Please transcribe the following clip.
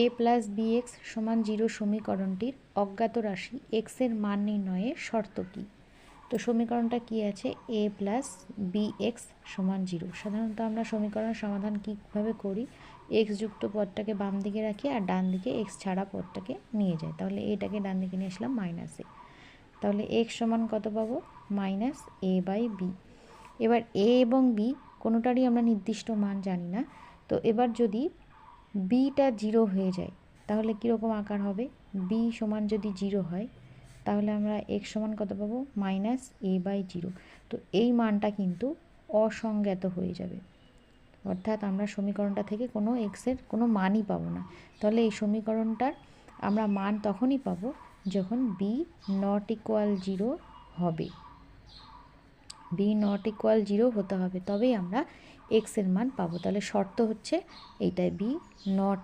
এ plus B x সমান 0 সমীকরণটির অজ্ঞাত রাশি এক্স এর মান নির্ণয়ের শর্ত কী? তো সমীকরণটা কি আছে, এ প্লাস বি এক্স সমান 0। সাধারণত আমরা সমীকরণ সমাধান কীভাবে করি, এক্স যুক্ত পদটাকে বাম দিকে রাখি আর ডান দিকে এক্স ছাড়া পদটাকে নিয়ে যাই। তাহলে এটাকে ডান দিকে নিয়ে আসলাম মাইনাস এ, তাহলে এক্স সমান কত পাবো, মাইনাস এ বাই বি। এবার এ এবং বি কোনোটারই আমরা নির্দিষ্ট মান জানি না, তো এবার যদি বিটা 0 হয়ে যায় তাহলে কীরকম আকার হবে, বি সমান যদি 0 হয় তাহলে আমরা এক্স সমান কত পাবো, মাইনাস এ বাই 0। তো এই মানটা কিন্তু অসংজ্ঞাত হয়ে যাবে, অর্থাৎ আমরা সমীকরণটা থেকে কোনো এক্সের কোনো মানই পাবো না। তাহলে এই সমীকরণটার আমরা মান তখনই পাবো যখন বি নট ইকুয়াল 0 হবে, বি নট ইকুয়াল 0 হতে হবে, তবেই আমরা এক্সের মান পাবো। তাহলে শর্ত হচ্ছে এইটাই, বি নট